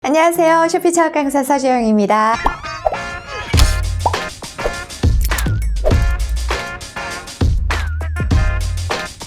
안녕하세요. 쇼피 차업 강사 서주영입니다.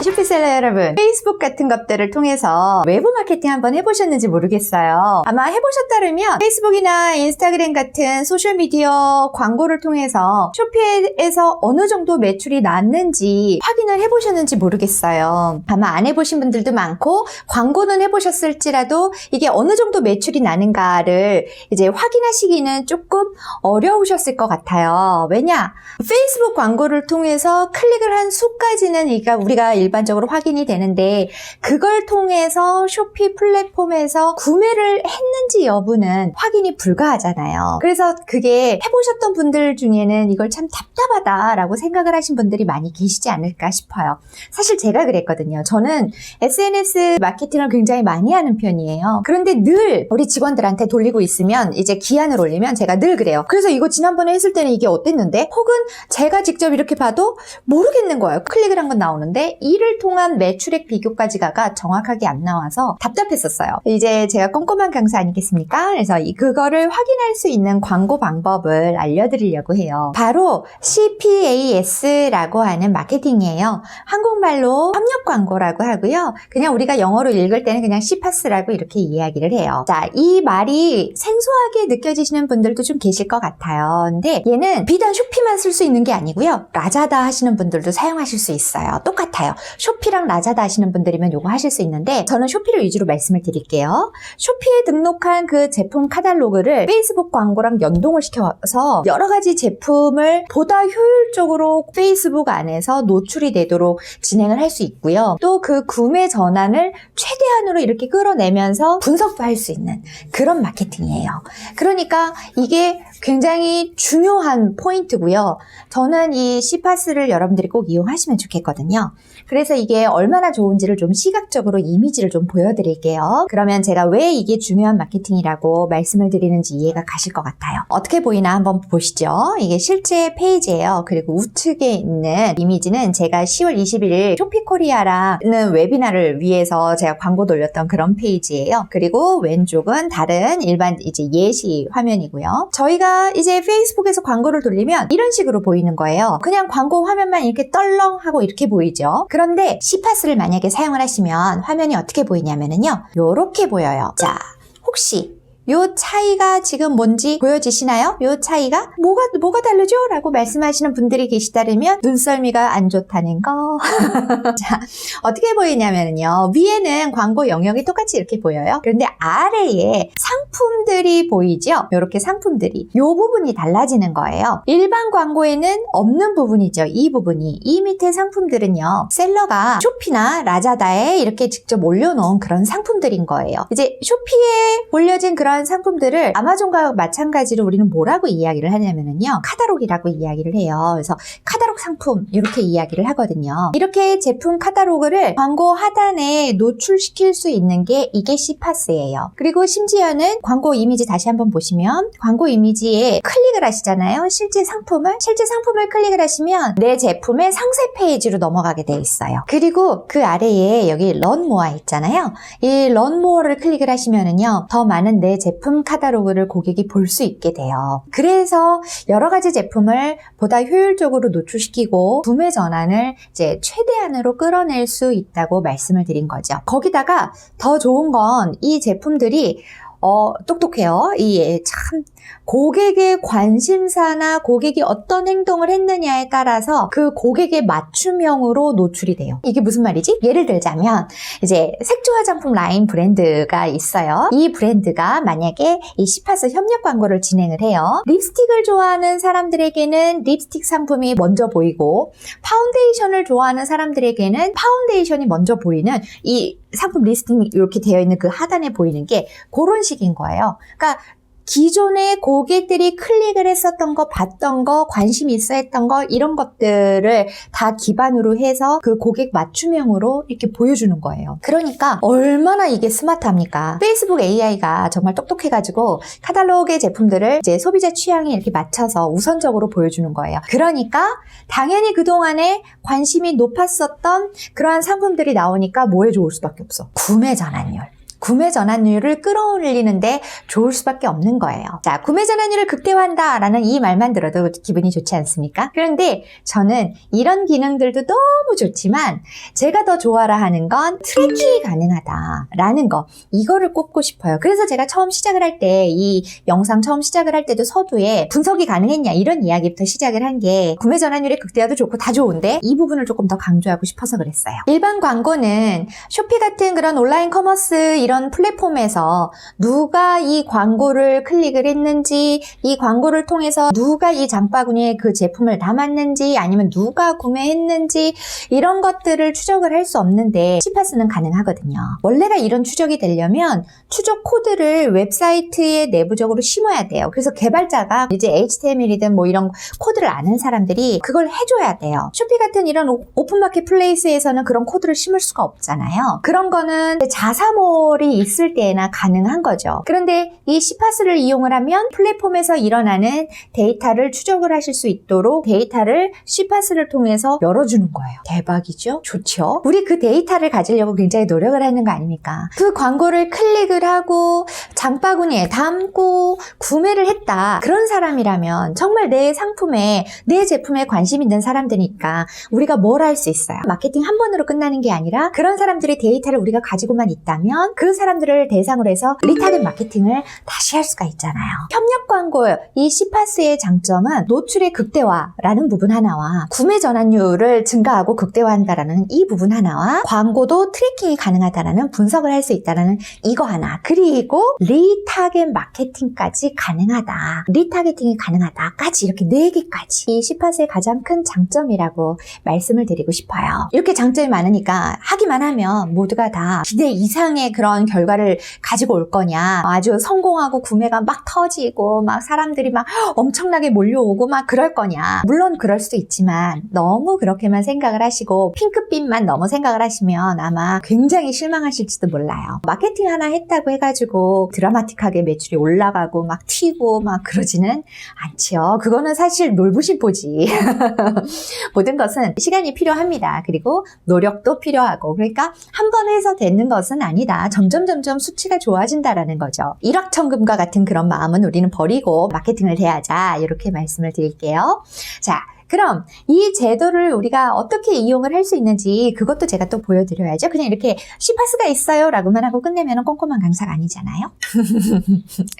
쇼피셀러 여러분, 페이스북 같은 것들을 통해서 외부 마케팅 한번 해보셨는지 모르겠어요. 아마 해보셨다면 페이스북이나 인스타그램 같은 소셜미디어 광고를 통해서 쇼피에서 어느 정도 매출이 났는지 확인을 해보셨는지 모르겠어요. 아마 안 해보신 분들도 많고 광고는 해보셨을지라도 이게 어느 정도 매출이 나는가를 이제 확인하시기는 조금 어려우셨을 것 같아요. 왜냐? 페이스북 광고를 통해서 클릭을 한 수까지는 우리가 일반적으로 확인이 되는데 그걸 통해서 쇼피 플랫폼에서 구매를 했는지 여부는 확인이 불가하잖아요. 그래서 그게 해보셨던 분들 중에는 이걸 참 답답하다라고 생각을 하신 분들이 많이 계시지 않을까 싶어요. 사실 제가 그랬거든요. 저는 SNS 마케팅을 굉장히 많이 하는 편이에요. 그런데 늘 우리 직원들한테 돌리고 있으면 이제 기한을 올리면 제가 늘 그래요. 그래서 이거 지난번에 했을 때는 이게 어땠는데? 혹은 제가 직접 이렇게 봐도 모르겠는 거예요. 클릭을 한 건 나오는데 이를 통한 매출액 비교까지가 정확하게 안 나와서 답답했었어요. 이제 제가 꼼꼼한 강사 아니겠습니까? 그래서 그거를 확인할 수 있는 광고 방법을 알려드리려고 해요. 바로 CPAS라고 하는 마케팅이에요. 한국말로 협력 광고라고 하고요. 그냥 우리가 영어로 읽을 때는 그냥 CPAS라고 이렇게 이야기를 해요. 자, 이 말이 생소하게 느껴지시는 분들도 좀 계실 것 같아요. 근데 얘는 비단 쇼피만 쓸 수 있는 게 아니고요. 라자다 하시는 분들도 사용하실 수 있어요. 똑같아요. 쇼피랑 라자다 하시는 분들이면 요거 하실 수 있는데 저는 쇼피를 위주로 말씀을 드릴게요. 쇼피에 등록한 그 제품 카탈로그를 페이스북 광고랑 연동을 시켜서 여러 가지 제품을 보다 효율적으로 페이스북 안에서 노출이 되도록 진행을 할 수 있고요. 또 그 구매 전환을 최대한으로 이렇게 끌어내면서 분석도 할 수 있는 그런 마케팅이에요. 그러니까 이게 굉장히 중요한 포인트고요. 저는 이 CPAS를 여러분들이 꼭 이용하시면 좋겠거든요. 그래서 이게 얼마나 좋은지를 좀 시각적으로 이미지를 좀 보여드릴게요. 그러면 제가 왜 이게 중요한 마케팅이라고 말씀을 드리는지 이해가 가실 것 같아요. 어떻게 보이나 한번 보시죠. 이게 실제 페이지예요. 그리고 우측에 있는 이미지는 제가 10월 21일 쇼피코리아라는 웨비나를 위해서 제가 광고 돌렸던 그런 페이지예요. 그리고 왼쪽은 다른 일반 이제 예시 화면이고요. 저희가 이제 페이스북에서 광고를 돌리면 이런 식으로 보이는 거예요. 그냥 광고 화면만 이렇게 떨렁하고 이렇게 보이죠. 그런데 CPAS를 만약에 사용을 하시면 화면이 어떻게 보이냐면요. 요렇게 보여요. 자, 혹시 요 차이가 지금 뭔지 보여지시나요? 요 차이가 뭐가 다르죠? 라고 말씀하시는 분들이 계시다면 눈썰미가 안 좋다는 거. 자, 어떻게 보이냐면요. 위에는 광고 영역이 똑같이 이렇게 보여요. 그런데 아래에 상품들이 보이죠? 요렇게 상품들이. 요 부분이 달라지는 거예요. 일반 광고에는 없는 부분이죠. 이 부분이. 이 밑에 상품들은요. 셀러가 쇼피나 라자다에 이렇게 직접 올려놓은 그런 상품들인 거예요. 이제 쇼피에 올려진 그런 상품들을 아마존과 마찬가지로 우리는 뭐라고 이야기를 하냐면요. 카탈로그라고 이야기를 해요. 그래서 카탈로그 상품 이렇게 이야기를 하거든요. 이렇게 제품 카탈로그를 광고 하단에 노출시킬 수 있는 게 이게 CPAS예요. 그리고 심지어는 광고 이미지 다시 한번 보시면 광고 이미지에 클릭을 하시잖아요. 실제 상품을 클릭을 하시면 내 제품의 상세 페이지로 넘어가게 돼 있어요. 그리고 그 아래에 여기 Learn More 있잖아요. 이 Learn More를 클릭을 하시면은요. 더 많은 내 제품 카탈로그를 고객이 볼 수 있게 돼요. 그래서 여러 가지 제품을 보다 효율적으로 노출시키고 구매 전환을 이제 최대한으로 끌어낼 수 있다고 말씀을 드린 거죠. 거기다가 더 좋은 건 이 제품들이 똑똑해요. 참 고객의 관심사나 고객이 어떤 행동을 했느냐에 따라서 그 고객의 맞춤형으로 노출이 돼요. 이게 무슨 말이지? 예를 들자면 이제 색조 화장품 라인 브랜드가 있어요. 이 브랜드가 만약에 이 CPAS 협력 광고를 진행을 해요. 립스틱을 좋아하는 사람들에게는 립스틱 상품이 먼저 보이고 파운데이션을 좋아하는 사람들에게는 파운데이션이 먼저 보이는 이 상품 리스팅 이렇게 되어 있는 그 하단에 보이는 게 그런 식인 거예요. 그러니까 기존에 고객들이 클릭을 했었던 거, 봤던 거, 관심이 있어 했던 거 이런 것들을 다 기반으로 해서 그 고객 맞춤형으로 이렇게 보여주는 거예요. 그러니까 얼마나 이게 스마트합니까? 페이스북 AI가 정말 똑똑해가지고 카탈로그의 제품들을 이제 소비자 취향에 이렇게 맞춰서 우선적으로 보여주는 거예요. 그러니까 당연히 그동안에 관심이 높았었던 그러한 상품들이 나오니까 뭐에 좋을 수밖에 없어? 구매 전환율. 구매 전환율을 끌어올리는데 좋을 수밖에 없는 거예요. 자, 구매 전환율을 극대화한다라는 이 말만 들어도 기분이 좋지 않습니까? 그런데 저는 이런 기능들도 너무 좋지만 제가 더 좋아라 하는 건 트래킹이 가능하다라는 거, 이거를 꼽고 싶어요. 그래서 제가 처음 시작을 할 때, 이 영상 처음 시작을 할 때도 서두에 분석이 가능했냐 이런 이야기부터 시작을 한 게 구매 전환율의 극대화도 좋고 다 좋은데 이 부분을 조금 더 강조하고 싶어서 그랬어요. 일반 광고는 쇼피 같은 그런 온라인 커머스 이런 플랫폼에서 누가 이 광고를 클릭을 했는지, 이 광고를 통해서 누가 이 장바구니에 그 제품을 담았는지, 아니면 누가 구매했는지 이런 것들을 추적을 할 수 없는데 시파스는 가능하거든요. 원래가 이런 추적이 되려면 추적 코드를 웹사이트에 내부적으로 심어야 돼요. 그래서 개발자가 이제 HTML이든 뭐 이런 코드를 아는 사람들이 그걸 해줘야 돼요. 쇼피 같은 이런 오픈마켓 플레이스에서는 그런 코드를 심을 수가 없잖아요. 그런 거는 자사몰이 있을 때나 가능한 거죠. 그런데 이 시파스를 이용을 하면 플랫폼에서 일어나는 데이터를 추적을 하실 수 있도록 데이터를 시파스를 통해서 열어주는 거예요. 대박이죠? 좋죠? 우리 그 데이터를 가지려고 굉장히 노력을 하는 거 아닙니까? 그 광고를 클릭을 하고 장바구니에 담고 구매를 했다. 그런 사람이라면 정말 내 상품에, 내 제품에 관심 있는 사람들이니까 우리가 뭘 할 수 있어요? 마케팅 한 번으로 끝나는 게 아니라 그런 사람들의 데이터를 우리가 가지고만 있다면 그 사람들을 대상으로 해서 리타겟 마케팅을 다시 할 수가 있잖아요. 협력 광고, 이 시파스의 장점은 노출의 극대화라는 부분 하나와 구매 전환율을 증가하고 극대화한다라는 이 부분 하나와 광고도 트래킹이 가능하다라는 분석을 할 수 있다라는 이거 하나, 그리고 리타겟 마케팅까지 가능하다, 리타겟팅이 가능하다까지, 이렇게 4개까지 이 시파스의 가장 큰 장점이라고 말씀을 드리고 싶어요. 이렇게 장점이 많으니까 하기만 하면 모두가 다 기대 이상의 그런 결과를 가지고 올 거냐, 아주 성공하고 구매가 막 터지고 막 사람들이 막 엄청나게 몰려오고 막 그럴 거냐. 물론 그럴 수도 있지만 너무 그렇게만 생각을 하시고 핑크빛만 너무 생각을 하시면 아마 굉장히 실망하실지도 몰라요. 마케팅 하나 했다고 해가지고 드라마틱하게 매출이 올라가고 막 튀고 막 그러지는 않지요. 그거는 사실 놀부심보지. 모든 것은 시간이 필요합니다. 그리고 노력도 필요하고, 그러니까 한 번 해서 되는 것은 아니다. 점점 수치가 좋아진다라는 거죠. 일확천금과 같은 그런 마음은 우리는 버리고 마케팅을 해야자, 이렇게 말씀을 드릴게요. 자, 그럼 이 제도를 우리가 어떻게 이용을 할 수 있는지 그것도 제가 또 보여드려야죠. 그냥 이렇게 시파스가 있어요 라고만 하고 끝내면 꼼꼼한 강사가 아니잖아요.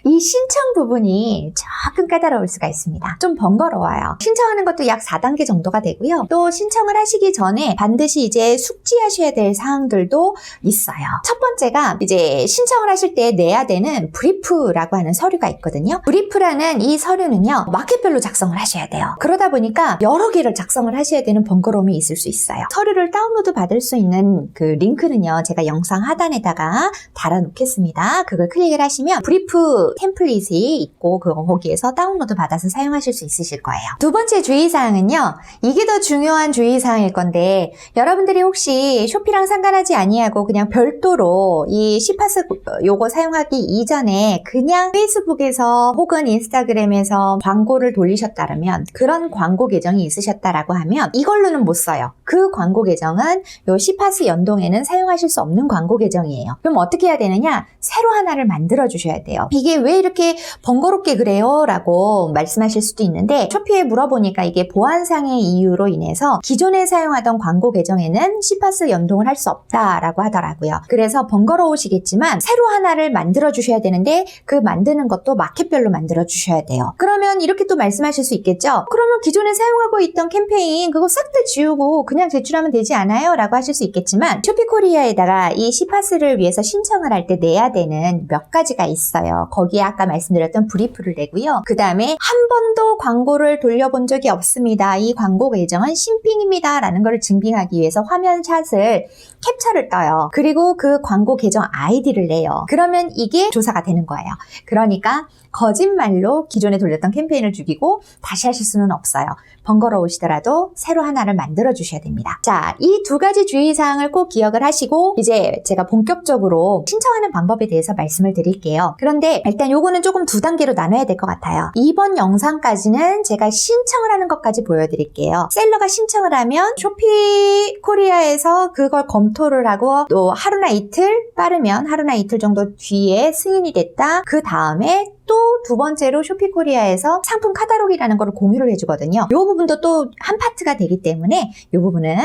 이 신청 부분이 조금 까다로울 수가 있습니다. 좀 번거로워요. 신청하는 것도 약 4단계 정도가 되고요. 또 신청을 하시기 전에 반드시 이제 숙지하셔야 될 사항들도 있어요. 첫 번째가 이제 신청을 하실 때 내야 되는 브리프라고 하는 서류가 있거든요. 브리프라는 이 서류는요, 마켓별로 작성을 하셔야 돼요. 그러다 보니까 여러 개를 작성을 하셔야 되는 번거로움이 있을 수 있어요. 서류를 다운로드 받을 수 있는 그 링크는요, 제가 영상 하단에다가 달아놓겠습니다. 그걸 클릭을 하시면 브리프 템플릿이 있고 거기에서 다운로드 받아서 사용하실 수 있으실 거예요. 두 번째 주의사항은요, 이게 더 중요한 주의사항일 건데, 여러분들이 혹시 쇼피랑 상관하지 아니하고 그냥 별도로 이 시파스 요거 사용하기 이전에 그냥 페이스북에서 혹은 인스타그램에서 광고를 돌리셨다면, 그런 광고 계정이 있으셨다라고 하면 이걸로는 못 써요. 그 광고 계정은 요 시파스 연동에는 사용하실 수 없는 광고 계정이에요. 그럼 어떻게 해야 되느냐? 새로 하나를 만들어 주셔야 돼요. 이게 왜 이렇게 번거롭게 그래요? 라고 말씀하실 수도 있는데, 쇼피에 물어보니까 이게 보안상의 이유로 인해서 기존에 사용하던 광고 계정에는 시파스 연동을 할 수 없다라고 하더라고요. 그래서 번거로우시겠지만 새로 하나를 만들어 주셔야 되는데, 그 만드는 것도 마켓별로 만들어 주셔야 돼요. 그러면 이렇게 또 말씀하실 수 있겠죠? 그러면 기존에 사용하고 있던 캠페인 그거 싹 다 지우고 그냥 제출하면 되지 않아요? 라고 하실 수 있겠지만, 쇼피코리아에다가 이 시파스를 위해서 신청을 할 때 내야 되는 몇 가지가 있어요. 거기에 아까 말씀드렸던 브리프를 내고요. 그 다음에 한 번도 광고를 돌려본 적이 없습니다. 이 광고 계정은 신핑입니다. 라는 걸 증빙하기 위해서 화면샷을 캡처를 떠요. 그리고 그 광고 계정 아이디를 내요. 그러면 이게 조사가 되는 거예요. 그러니까 거짓말로 기존에 돌렸던 캠페인을 죽이고 다시 하실 수는 없어요. 번거로우시더라도 새로 하나를 만들어 주셔야 됩니다. 자, 이 두 가지 주의사항을 꼭 기억을 하시고 이제 제가 본격적으로 신청하는 방법에 대해서 말씀을 드릴게요. 그런데 일단 요거는 조금 두 단계로 나눠야 될 것 같아요. 이번 영상까지는 제가 신청을 하는 것까지 보여드릴게요. 셀러가 신청을 하면 쇼피코리아에서 그걸 검토를 하고 또 하루나 이틀 빠르면 하루나 이틀 정도 뒤에 승인이 됐다. 그 다음에 또 두 번째로 쇼피코리아에서 상품 카탈로그라는 거를 공유를 해주거든요. 이 부분도 또 한 파트가 되기 때문에 이 부분은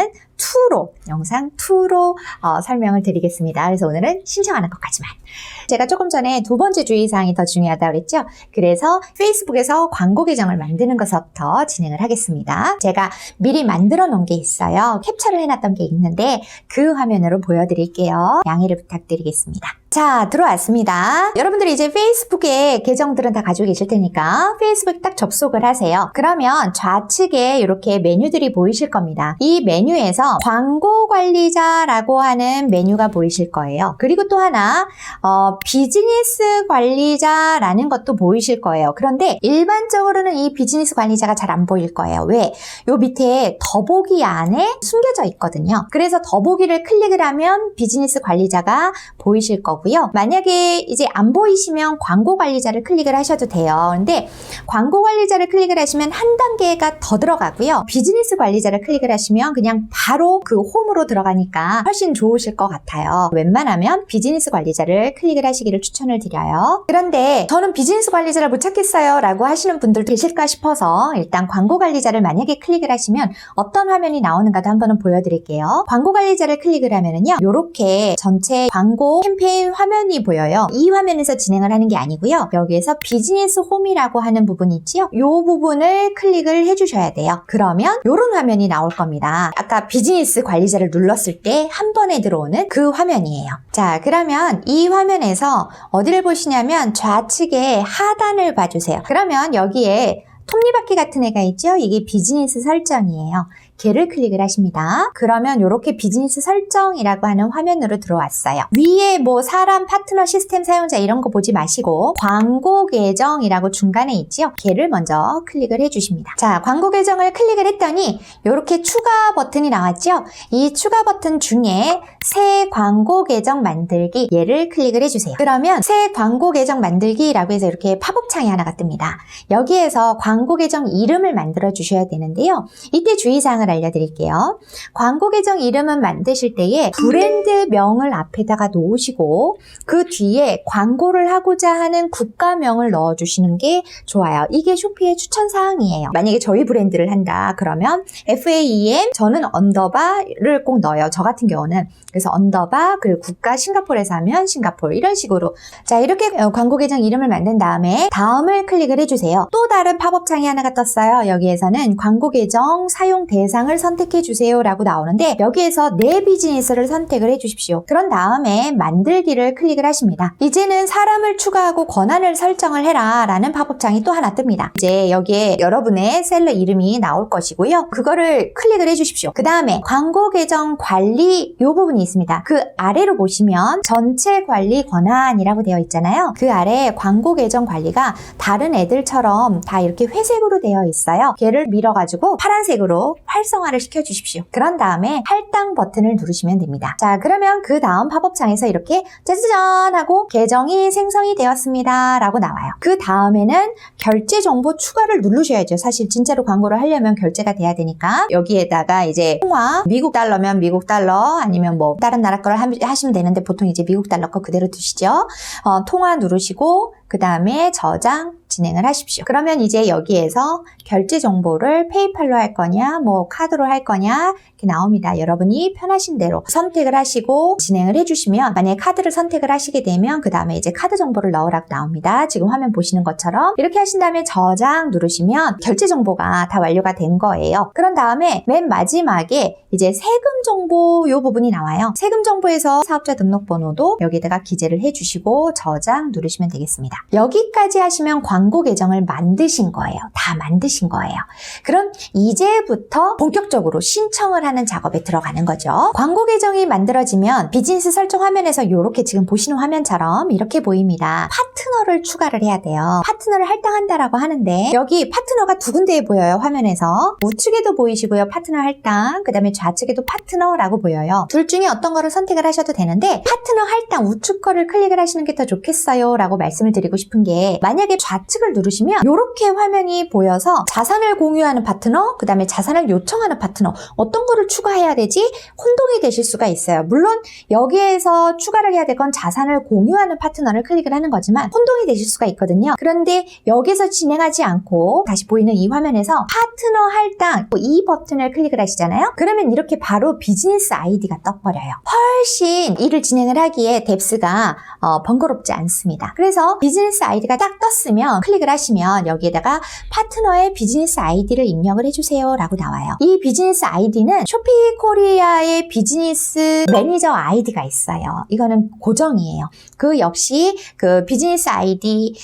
영상 2로 설명을 드리겠습니다. 그래서 오늘은 신청하는 것까지만. 제가 조금 전에 두 번째 주의사항이 더 중요하다고 그랬죠? 그래서 페이스북에서 광고 계정을 만드는 것부터 진행을 하겠습니다. 제가 미리 만들어 놓은 게 있어요. 캡처를 해놨던 게 있는데 그 화면으로 보여드릴게요. 양해를 부탁드리겠습니다. 자, 들어왔습니다. 여러분들이 이제 페이스북에 계정들은 다 가지고 계실 테니까 페이스북 딱 접속을 하세요. 그러면 좌측에 이렇게 메뉴들이 보이실 겁니다. 이 메뉴에서 광고 관리자라고 하는 메뉴가 보이실 거예요. 그리고 또 하나 비즈니스 관리자라는 것도 보이실 거예요. 그런데 일반적으로는 이 비즈니스 관리자가 잘 안 보일 거예요. 왜? 요 밑에 더보기 안에 숨겨져 있거든요. 그래서 더보기를 클릭을 하면 비즈니스 관리자가 보이실 거고요. 만약에 이제 안 보이시면 광고 관리자를 클릭을 하셔도 돼요. 근데 광고 관리자를 클릭을 하시면 한 단계가 더 들어가고요. 비즈니스 관리자를 클릭을 하시면 그냥 바로 그 홈으로 들어가니까 훨씬 좋으실 것 같아요. 웬만하면 비즈니스 관리자를 클릭을 하시기를 추천을 드려요. 그런데 저는 비즈니스 관리자를 못 찾겠어요 라고 하시는 분들도 계실까 싶어서 일단 광고 관리자를 만약에 클릭을 하시면 어떤 화면이 나오는가도 한번은 보여드릴게요. 광고 관리자를 클릭을 하면은요, 요렇게 전체 광고 캠페인 화면이 보여요. 이 화면에서 진행을 하는 게 아니고요. 여기에서 비즈니스 홈이라고 하는 부분이 있지요. 요 부분을 클릭을 해주셔야 돼요. 그러면 요런 화면이 나올 겁니다. 아까 비즈니스 관리자를 눌렀을 때 한 번에 들어오는 그 화면이에요. 자, 그러면 이 화면에서 어디를 보시냐면 좌측에 하단을 봐주세요. 그러면 여기에 톱니바퀴 같은 애가 있죠? 이게 비즈니스 설정이에요. 걔를 클릭을 하십니다. 그러면 이렇게 비즈니스 설정이라고 하는 화면으로 들어왔어요. 위에 뭐 사람, 파트너, 시스템 사용자 이런 거 보지 마시고 광고 계정이라고 중간에 있죠? 걔를 먼저 클릭을 해주십니다. 자, 광고 계정을 클릭을 했더니 이렇게 추가 버튼이 나왔죠? 이 추가 버튼 중에 새 광고 계정 만들기 얘를 클릭을 해주세요. 그러면 새 광고 계정 만들기라고 해서 이렇게 팝업 창이 하나가 뜹니다. 여기에서 광고 계정 이름을 만들어 주셔야 되는데요. 이때 주의사항을 알려드릴게요. 광고 계정 이름은 만드실 때에 브랜드명을 앞에다가 놓으시고 그 뒤에 광고를 하고자 하는 국가명을 넣어주시는 게 좋아요. 이게 쇼피의 추천사항이에요. 만약에 저희 브랜드를 한다 그러면 FAEM 저는 언더바를 꼭 넣어요. 저 같은 경우는. 그래서 언더바 그리고 국가 싱가포르에서 하면 싱가포르 이런 식으로. 자, 이렇게 광고 계정 이름을 만든 다음에 다음을 클릭을 해주세요. 또 다른 팝업 창이 하나가 떴어요. 여기에서는 광고 계정 사용 대상을 선택해 주세요 라고 나오는데 여기에서 내 비즈니스를 선택을 해 주십시오. 그런 다음에 만들기를 클릭을 하십니다. 이제는 사람을 추가하고 권한을 설정을 해라 라는 팝업 창이 또 하나 뜹니다. 이제 여기에 여러분의 셀러 이름이 나올 것이고요. 그거를 클릭을 해 주십시오. 그 다음에 광고 계정 관리 이 부분이 있습니다. 그 아래로 보시면 전체 관리 권한이라고 되어 있잖아요. 그 아래 광고 계정 관리가 다른 애들처럼 다 이렇게 회색으로 되어 있어요. 걔를 밀어가지고 파란색으로 활성화를 시켜주십시오. 그런 다음에 할당 버튼을 누르시면 됩니다. 자, 그러면 그 다음 팝업창에서 이렇게 짜자잔 하고 계정이 생성이 되었습니다 라고 나와요. 그 다음에는 결제 정보 추가를 누르셔야죠. 사실 진짜로 광고를 하려면 결제가 돼야 되니까 여기에다가 이제 통화 미국 달러면 미국 달러 아니면 뭐 다른 나라 걸 하시면 되는데 보통 이제 미국 달러 거 그대로 두시죠. 통화 누르시고 그 다음에 저장 진행을 하십시오. 그러면 이제 여기에서 결제 정보를 페이팔로 할 거냐 뭐 카드로 할 거냐 이렇게 나옵니다. 여러분이 편하신 대로 선택을 하시고 진행을 해주시면 만약에 카드를 선택을 하시게 되면 그 다음에 이제 카드 정보를 넣으라고 나옵니다. 지금 화면 보시는 것처럼 이렇게 하신 다음에 저장 누르시면 결제 정보가 다 완료가 된 거예요. 그런 다음에 맨 마지막에 이제 세금 정보 이 부분이 나와요. 세금 정보에서 사업자 등록번호도 여기다가 기재를 해주시고 저장 누르시면 되겠습니다. 여기까지 하시면 광고 계정을 만드신 거예요. 다 만드신 거예요. 그럼 이제부터 본격적으로 신청을 하는 작업에 들어가는 거죠. 광고 계정이 만들어지면 비즈니스 설정 화면에서 이렇게 지금 보시는 화면처럼 이렇게 보입니다. 파트너를 추가를 해야 돼요. 파트너를 할당한다라고 하는데 여기 파트너가 두 군데에 보여요. 화면에서 우측에도 보이시고요. 파트너 할당, 그 다음에 좌측에도 파트너라고 보여요. 둘 중에 어떤 거를 선택을 하셔도 되는데 파트너 할당 우측 거를 클릭을 하시는 게 더 좋겠어요 라고 말씀을 드리고 싶은 게, 만약에 좌측을 누르시면 이렇게 화면이 보여서 자산을 공유하는 파트너, 그 다음에 자산을 요청하는 파트너, 어떤 거를 추가해야 되지? 혼동이 되실 수가 있어요. 물론 여기에서 추가를 해야 될 건 자산을 공유하는 파트너를 클릭을 하는 거지만 혼동이 되실 수가 있거든요. 그런데 여기서 진행하지 않고 다시 보이는 이 화면에서 파트너 할당 이 버튼을 클릭을 하시잖아요. 그러면 이렇게 바로 비즈니스 아이디가 떠버려요. 훨씬 일을 진행을 하기에 뎁스가 번거롭지 않습니다. 그래서 비즈니스 아이디가 딱 떴으면 클릭을 하시면 여기에다가 파트너의 비즈니스 아이디를 입력을 해주세요 라고 나와요. 이 비즈니스 아이디는 쇼피코리아의 비즈니스 매니저 아이디가 있어요. 이거는 고정이에요. 그 역시 그 비즈니스 아이디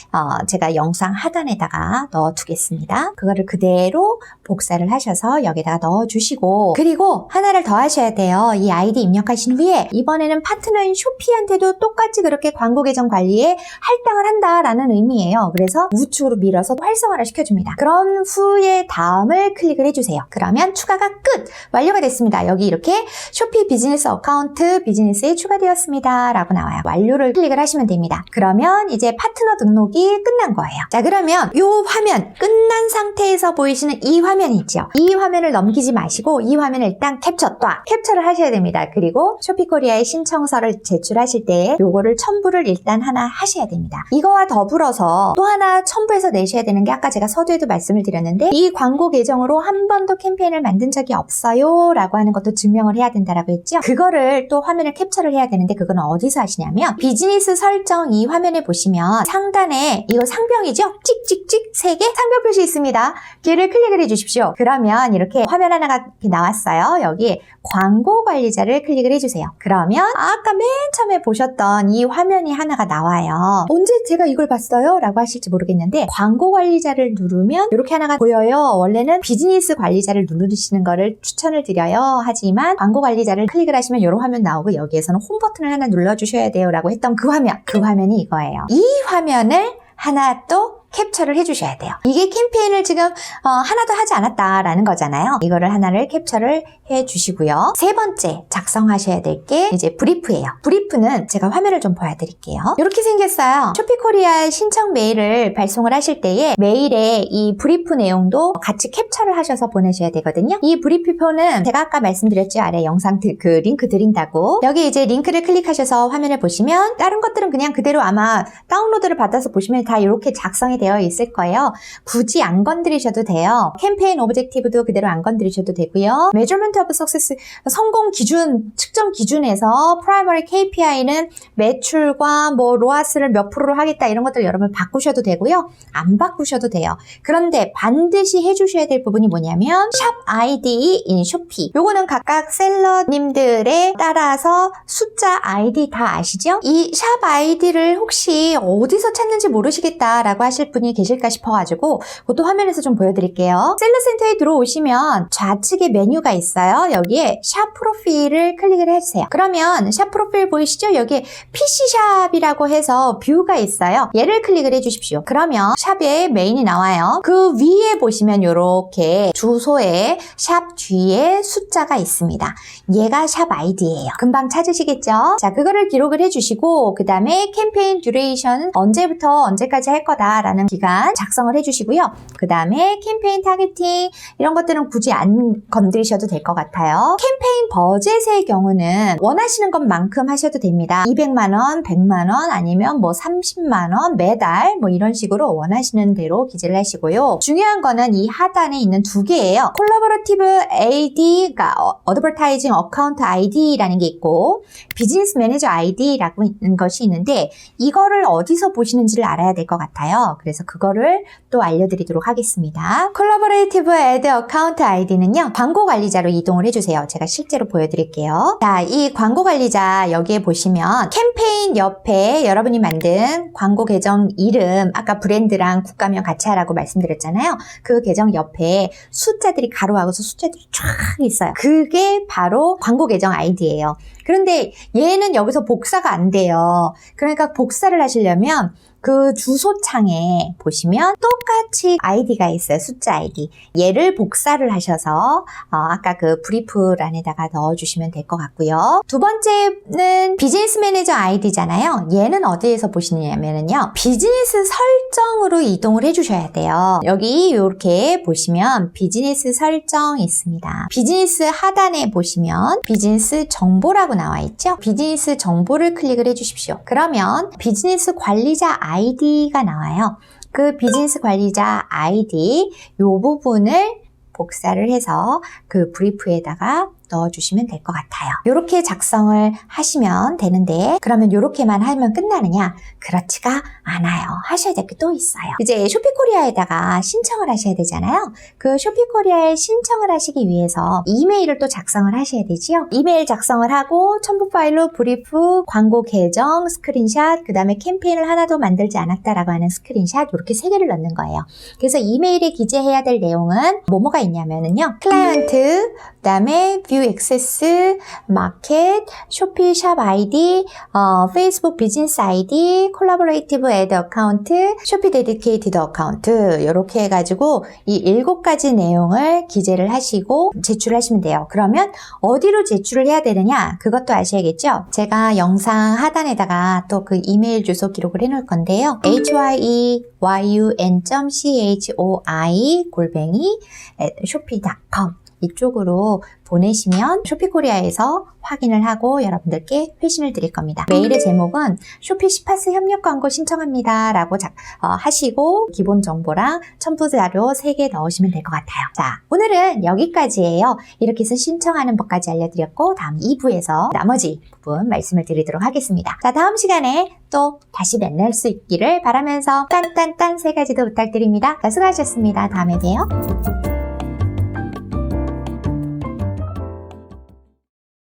제가 영상 하단에다가 넣어두겠습니다. 그거를 그대로 복사를 하셔서 여기다가 넣어주시고, 그리고 하나를 더 하셔야 돼요. 이 아이디 입력하신 후에 이번에는 파트너인 쇼피한테도 똑같이 그렇게 광고 계정 관리에 할당을 한다라는 의미예요. 그래서 우측으로 밀어서 활성화를 시켜줍니다. 그런 후에 다음을 클릭을 해주세요. 그러면 추가가 끝! 완료가 됐습니다. 여기 이렇게 쇼피 비즈니스 어카운트 비즈니스에 추가되었습니다 라고 나와요. 완료를 클릭을 하시면 됩니다. 그러면 이제 파트너 등록이 끝난 거예요. 자, 그러면 이 화면, 끝난 상태에서 보이시는 이 화면이 있죠. 이 화면을 넘기지 마시고 이 화면을 일단 캡처를 하셔야 됩니다. 그리고 쇼피코리아에 신청서를 제출하실 때 요거를 첨부를 일단 하나 하셔야 됩니다. 이거와 더불어서 또 하나 첨부해서 내셔야 되는 게, 아까 제가 서두에도 말씀을 드렸는데 이 광고 계정으로 한 번도 캠페인을 만든 적이 없어요 라고 하는 것도 증명을 해야 된다라고 했죠. 그거를 또 화면을 캡처를 해야 되는데 그건 어디서 하시냐면 비즈니스 설정 이 화면에 보시면 상단에 이거 상병이죠? 찍찍찍 3개 상병 표시 있습니다. 걔를 클릭을 해주십시오. 그러면 이렇게 화면 하나가 나왔어요. 여기 광고 관리자를 클릭을 해주세요. 그러면 아까 맨 처음에 보셨던 이 화면이 하나가 나와요. 언제 제가 이걸 봤어요? 라고 하실지 모르겠는데 광고 관리자를 누르면 이렇게 하나가 보여요. 원래는 비즈니스 관리자를 누르시는 거를 추천을 드려요. 하지만 광고 관리자를 클릭을 하시면 이런 화면 나오고 여기에서는 홈 버튼을 하나 눌러주셔야 돼요 라고 했던 그 화면이 이거예요. 이 화면을 하나 또 캡처를 해주셔야 돼요. 이게 캠페인을 지금 하나도 하지 않았다라는 거잖아요. 이거를 하나를 캡처를 해주시고요. 세 번째 작성하셔야 될 게 이제 브리프예요. 브리프는 제가 화면을 좀 보여드릴게요. 이렇게 생겼어요. 쇼피코리아 신청 메일을 발송을 하실 때에 메일에 이 브리프 내용도 같이 캡처를 하셔서 보내셔야 되거든요. 이 브리프표는 제가 아까 말씀드렸죠. 아래 영상 그 링크 드린다고. 여기 이제 링크를 클릭하셔서 화면을 보시면 다른 것들은 그냥 그대로 아마 다운로드를 받아서 보시면 다 이렇게 작성이 되어 있을 거예요. 굳이 안 건드리셔도 돼요. 캠페인 오브젝티브도 그대로 안 건드리셔도 되고요. 메저먼트 오브 석세스, 성공 기준, 측정 기준에서 프라이머리 KPI는 매출과 뭐 로아스를 몇 프로로 하겠다 이런 것들 여러분 바꾸셔도 되고요. 안 바꾸셔도 돼요. 그런데 반드시 해주셔야 될 부분이 뭐냐면 샵 아이디 인 쇼피. 요거는 각각 셀러님들에 따라서 숫자 아이디 다 아시죠? 이 샵 아이디를 혹시 어디서 찾는지 모르시겠다라고 하실 분이 계실까 싶어가지고 그것도 화면에서 좀 보여드릴게요. 셀러센터에 들어오시면 좌측에 메뉴가 있어요. 여기에 샵 프로필을 클릭을 해주세요. 그러면 샵 프로필 보이시죠? 여기에 PC샵이라고 해서 뷰가 있어요. 얘를 클릭을 해주십시오. 그러면 샵에 메인이 나와요. 그 위에 보시면 이렇게 주소에 샵 뒤에 숫자가 있습니다. 얘가 샵 아이디예요. 금방 찾으시겠죠? 자, 그거를 기록을 해주시고 그 다음에 캠페인 듀레이션 언제부터 언제까지 할 거다라는 기간 작성을 해주시고요. 그 다음에 캠페인 타겟팅 이런 것들은 굳이 안 건드리셔도 될 것 같아요. 캠페인 버젯의 경우는 원하시는 것만큼 하셔도 됩니다. 200만원, 100만원 아니면 뭐 30만원 매달 뭐 이런 식으로 원하시는 대로 기재를 하시고요. 중요한 거는 이 하단에 있는 두 개예요. 콜라보레이티브 AD가 어드버타이징 어카운트 ID라는 게 있고 비즈니스 매니저 ID라고 있는 것이 있는데 이거를 어디서 보시는지를 알아야 될 것 같아요. 그래서 그래서 그거를 또 알려드리도록 하겠습니다. 콜라보레이티브 애드 어카운트 아이디는요, 광고 관리자로 이동을 해주세요. 제가 실제로 보여드릴게요. 자, 이 광고 관리자 여기에 보시면 캠페인 옆에 여러분이 만든 광고 계정 이름, 아까 브랜드랑 국가명 같이 하라고 말씀드렸잖아요. 그 계정 옆에 숫자들이 가로하고서 숫자들이 쫙 있어요. 그게 바로 광고 계정 아이디예요. 그런데 얘는 여기서 복사가 안 돼요. 그러니까 복사를 하시려면 그 주소창에 보시면 똑같이 아이디가 있어요. 숫자 아이디. 얘를 복사를 하셔서 아까 그 브리프란에다가 넣어주시면 될 것 같고요. 두 번째는 비즈니스 매니저 아이디잖아요. 얘는 어디에서 보시냐면요, 비즈니스 설정으로 이동을 해주셔야 돼요. 여기 이렇게 보시면 비즈니스 설정이 있습니다. 비즈니스 하단에 보시면 비즈니스 정보라고 나와 있죠. 비즈니스 정보를 클릭을 해주십시오. 그러면 비즈니스 관리자 아이디가 나와요. 그 비즈니스 관리자 아이디 요 부분을 복사를 해서 그 브리프에다가 넣어주시면 될 것 같아요. 이렇게 작성을 하시면 되는데, 그러면 이렇게만 하면 끝나느냐? 그렇지가 않아요. 하셔야 될 게 또 있어요. 이제 쇼피코리아에다가 신청을 하셔야 되잖아요. 그 쇼피코리아에 신청을 하시기 위해서 이메일을 또 작성을 하셔야 되지요. 이메일 작성을 하고 첨부 파일로 브리프, 광고 계정, 스크린샷, 그 다음에 캠페인을 하나도 만들지 않았다라고 하는 스크린샷, 이렇게 3개를 넣는 거예요. 그래서 이메일에 기재해야 될 내용은 뭐가 있냐면요, 클라이언트, 그 다음에 뷰 액세스, 마켓, 쇼피샵 아이디, 페이스북 비즈니스 아이디, 콜라보레이티브 애드 어카운트, 쇼피 데디케이티드 어카운트, 이렇게 해가지고 이 7가지 내용을 기재를 하시고 제출하시면 돼요. 그러면 어디로 제출을 해야 되느냐? 그것도 아셔야겠죠? 제가 영상 하단에다가 또 그 이메일 주소 기록을 해놓을 건데요. hyeyun.choi@shopee.com 이쪽으로 보내시면 쇼피코리아에서 확인을 하고 여러분들께 회신을 드릴 겁니다. 메일의 제목은 쇼피 시파스 협력 광고 신청합니다 라고 하시고 기본 정보랑 첨부 자료 3개 넣으시면 될 것 같아요. 자, 오늘은 여기까지예요. 이렇게 해서 신청하는 법까지 알려드렸고, 다음 2부에서 나머지 부분 말씀을 드리도록 하겠습니다. 자, 다음 시간에 또 다시 만날 수 있기를 바라면서 딴딴딴 3가지도 부탁드립니다. 자, 수고하셨습니다. 다음에 봬요.